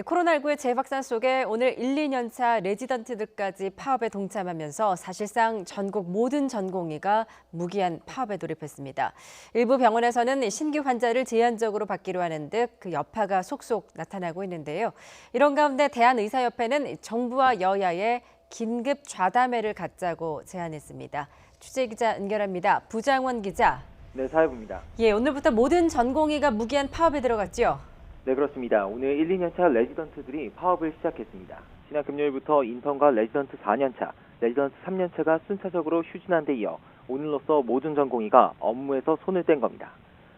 코로나19의 재확산 속에 오늘 1, 2년차 레지던트들까지 파업에 동참하면서 사실상 전국 모든 전공의가 무기한 파업에 돌입했습니다. 일부 병원에서는 신규 환자를 제한적으로 받기로 하는 듯 그 여파가 속속 나타나고 있는데요. 이런 가운데 대한의사협회는 정부와 여야에 긴급 좌담회를 갖자고 제안했습니다. 취재기자 연결합니다. 부장원 기자. 네, 사회부입니다. 오늘부터 모든 전공의가 무기한 파업에 들어갔죠? 네, 그렇습니다. 오늘 1, 2년차 레지던트들이 파업을 시작했습니다. 지난 금요일부터 인턴과 레지던트 4년차, 레지던트 3년차가 순차적으로 휴진한 데 이어 오늘로써 모든 전공의가 업무에서 손을 뗀 겁니다.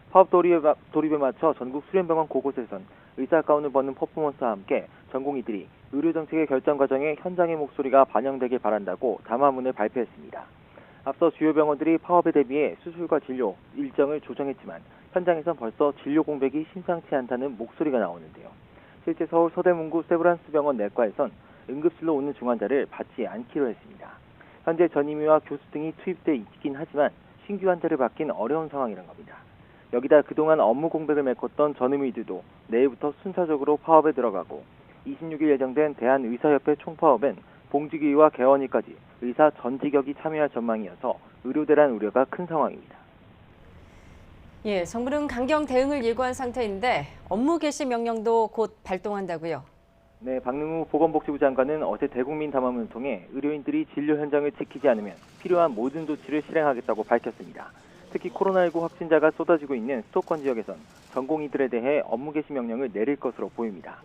파업 돌입에 맞춰 전국 수련병원 곳곳에선 의사 가운을 벗는 퍼포먼스와 함께 전공의들이 의료정책의 결정 과정에 현장의 목소리가 반영되길 바란다고 담화문을 발표했습니다. 앞서 주요 병원들이 파업에 대비해 수술과 진료 일정을 조정했지만 현장에선 벌써 진료 공백이 심상치 않다는 목소리가 나오는데요. 실제 서울 서대문구 세브란스 병원 내과에선 응급실로 오는 중환자를 받지 않기로 했습니다. 현재 전임의와 교수 등이 투입돼 있긴 하지만 신규 환자를 받긴 어려운 상황이란 겁니다. 여기다 그동안 업무 공백을 메꿨던 전임의들도 내일부터 순차적으로 파업에 들어가고 26일 예정된 대한의사협회 총파업엔 봉직의와 개원의까지 의사 전직역이 참여할 전망이어서 의료대란 우려가 큰 상황입니다. 정부는 강경 대응을 예고한 상태인데 업무 개시 명령도 곧 발동한다고요? 네, 박능우 보건복지부 장관은 어제 대국민 담화문을 통해 의료인들이 진료 현장을 지키지 않으면 필요한 모든 조치를 실행하겠다고 밝혔습니다. 특히 코로나19 확진자가 쏟아지고 있는 수도권 지역에선 전공의들에 대해 업무 개시 명령을 내릴 것으로 보입니다.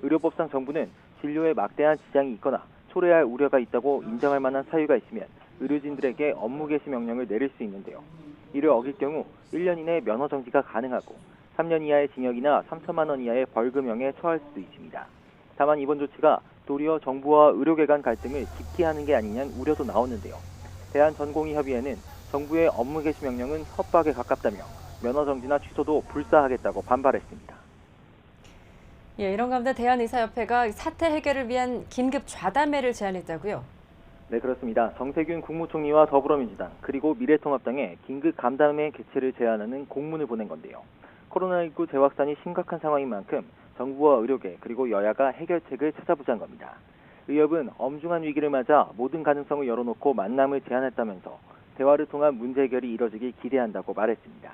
의료법상 정부는 진료에 막대한 지장이 있거나 초래할 우려가 있다고 인정할 만한 사유가 있으면 의료진들에게 업무 개시 명령을 내릴 수 있는데요. 이를 어길 경우 1년 이내 면허 정지가 가능하고 3년 이하의 징역이나 3천만 원 이하의 벌금형에 처할 수도 있습니다. 다만 이번 조치가 도리어 정부와 의료계 간 갈등을 깊게 하는 게 아니냐는 우려도 나오는데요. 대한전공의협의회는 정부의 업무 개시 명령은 협박에 가깝다며 면허 정지나 취소도 불사하겠다고 반발했습니다. 이런 가운데 대한의사협회가 사태 해결을 위한 긴급 좌담회를 제안했다고요? 네, 그렇습니다. 정세균 국무총리와 더불어민주당 그리고 미래통합당에 긴급 간담회 개최를 제안하는 공문을 보낸 건데요. 코로나19 재확산이 심각한 상황인 만큼 정부와 의료계 그리고 여야가 해결책을 찾아보자는 겁니다. 의협은 엄중한 위기를 맞아 모든 가능성을 열어놓고 만남을 제안했다면서 대화를 통한 문제 해결이 이뤄지길 기대한다고 말했습니다.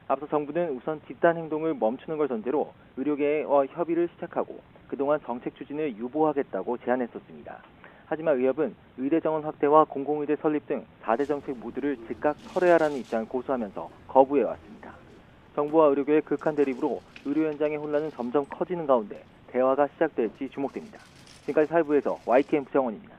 앞서 정부는 우선 집단 행동을 멈추는 걸 전제로 의료계와 협의를 시작하고 그동안 정책 추진을 유보하겠다고 제안했었습니다. 하지만 의협은 의대 정원 확대와 공공의대 설립 등 4대 정책 모두를 즉각 철회하라는 입장을 고수하면서 거부해왔습니다. 정부와 의료계의 극한 대립으로 의료 현장의 혼란은 점점 커지는 가운데 대화가 시작될지 주목됩니다. 지금까지 사회부에서 YTN 부장원입니다.